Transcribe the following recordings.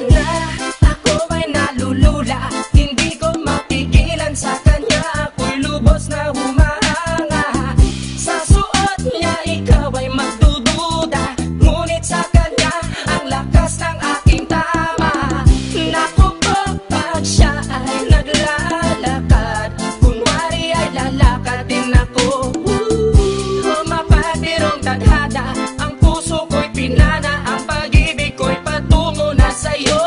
na, ako ay nalulula. Hindi ko mapigilan sa kanya, ako'y lubos na humahanga. Sa suot niya ikaw ay magdududa, ngunit sa kanya ang lakas ng aking tama. Naku po, pag siya ay naglalakad, kunwari ay lalakad din ako. Mapabirong tadhana, ang puso ko'y pinana, ang pag-ibig ko'y patungo na sa'yo.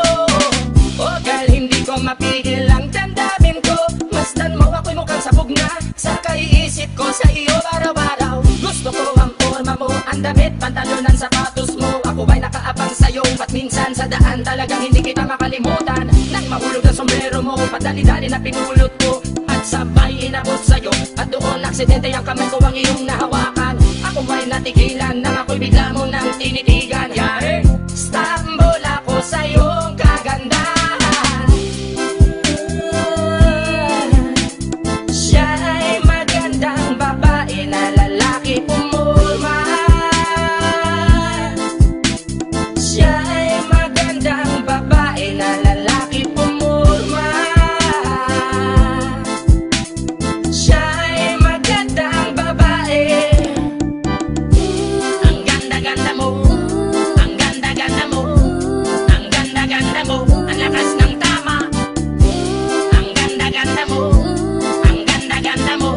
O dahil hindi ko mapigil ang damdamin ko, masdan mo ako'y mukhang sabog na sa kaiisip ko sa iyo araw-araw. Gusto ko ang forma mo, ang damit, pantalon, ang sapatos mo. Ako ay nakaabang sa'yo, ba't minsan sa daan talagang hindi kita makalimutan. Nang mahulog na sombrero mo, padali-dali na pinulot ko, at sabay inabot sa'yo, at doon aksidente ang kamay ko ang iyong nahawakan. Ako ay natigilan nang ako'y bigla mo nang tinitigan. Yari, stambol ako sa iyong kagandahan. Siya ay magandang babae na lalaki pumulma. Siya ay magandang babae na lalaki pumulma. Siya ay magandang babae. Ang ganda-ganda mo, ang ganda-ganda mo, ang ganda-ganda mo, ang lakas ng tama. Ang ganda-ganda mo, ang ganda-ganda mo,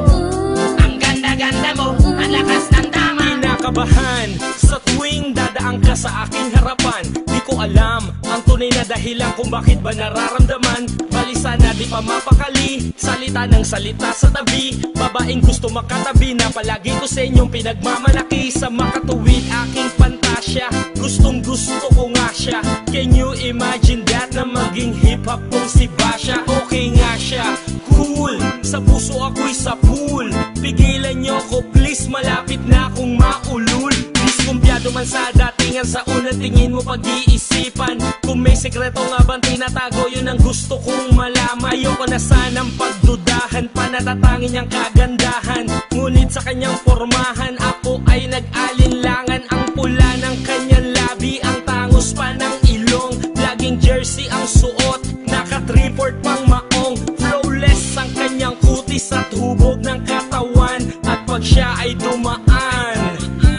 ang ganda-ganda mo, ang lakas ng tama. Kinakabahan sa tuwing dadaan ka sa aking harapan. Di ko alam ang tunay na dahilan kung bakit ba nararamdaman. Balisa na di pa mapakali, salita ng salita sa tabi. Babaeng gusto makatabi na palagi ko sa inyong pinagmamalaki. Sa makatuwid aking pantasya, gustong gusto ko nga siya. Can you imagine that na maging hip-hop kong si Basha? Okay nga siya, cool, sa puso ako'y sa pool. Pigilan niyo ko please, malapit na akong maulul. Diskumpiyado man sa datingan, sa unang tingin mo pag-iisipan. Kung may sekreto nga bang tinatago, yun ang gusto kong malaman. Ayoko na sanang pagdudahan pa, natatangin niyang kagandahan. Ngunit sa kanyang formahan, ako ay nag-alinlangan. Ang pula ng kanyang labi, ang tangos pa ng ilong. Laging jersey ang suot, naka-3/4 pang maong. Flawless ang kanyang kutis at hubog ng katawan. At pag siya ay dumaan,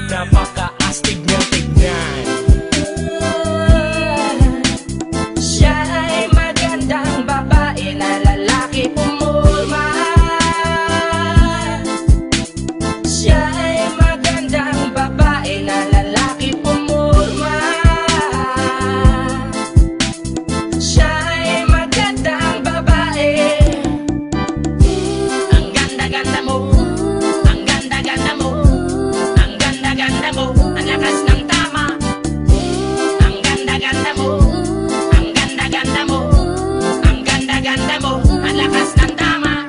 napaka-astig niyang tignan. Siya ay magandang babae na lalaki pumulma. Siya ay magandang babae na lalaki pumulma. Siya ay magandang babae. Ang ganda-ganda mo, ang ganda-ganda mo, ang ganda-ganda mo, ang lakas ng tama. Ang ganda-ganda mo, ang ganda-ganda mo, ang ganda-ganda mo, ang lakas ng tama.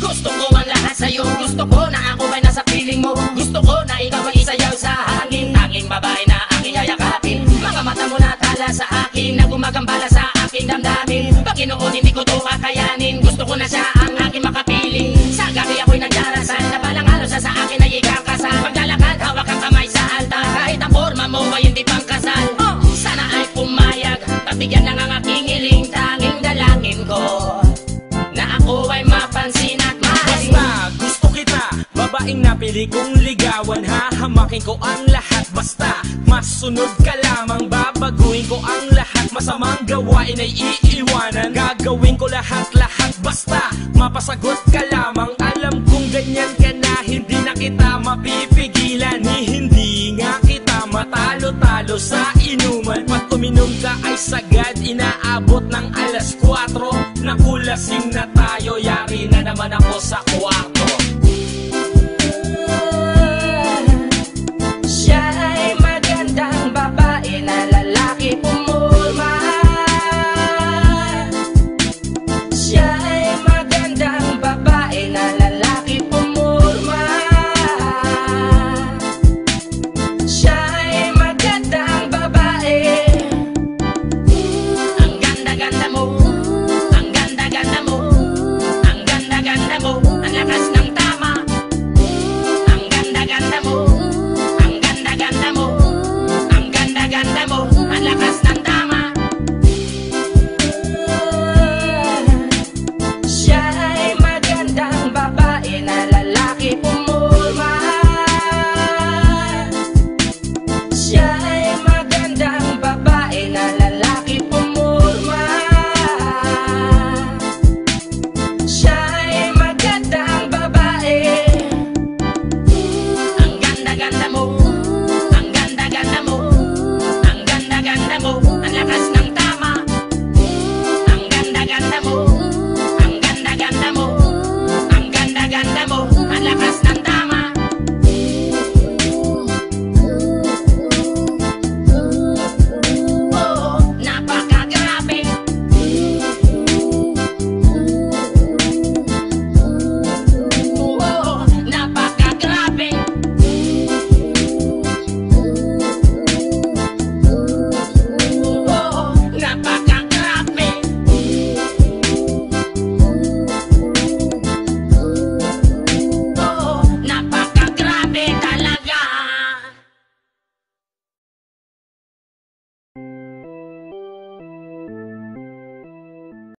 Gusto ko ang lahat sa'yo, gusto ko na ako ay nasa piling mo. Gusto ko na ikaw ay isayaw sa hangin, tanging babae na aking yayakapin. Mga mata mo na tala sa akin, na gumagambala sa aking damdamin. Panginoon, hindi ko to kakayanin, gusto ko na siya ang aking makapiling. Sa gabi ako'y nagdarasal, na palang araw sa akin ay ikakasal. Paglalakad, hawak ang kamay sa altar, kahit ang forma mo ay hindi pang kasal. Sana ay pumayag, pagbigyan lang ang aking hiling. Tanging dalangin ko na ako ay mapansin at mahalin. Basta gusto kita, babaeng napili kong ligawan. Hahamakin ko ang lahat, basta masunod ka lamang. Babaguhin ko ang lahat, masamang gawain ay iiwanan. Gagawin ko lahat-lahat, basta mapasagot ka lamang. Alam kong ganyan ka na, hindi na kita mapipigilan. Hindi nga kita matalo-talo sa inuman. Pag uminom ka ay sagad, inaabot ng alas 4. Nakulasing na tayo, yari na naman ako sa kwarto.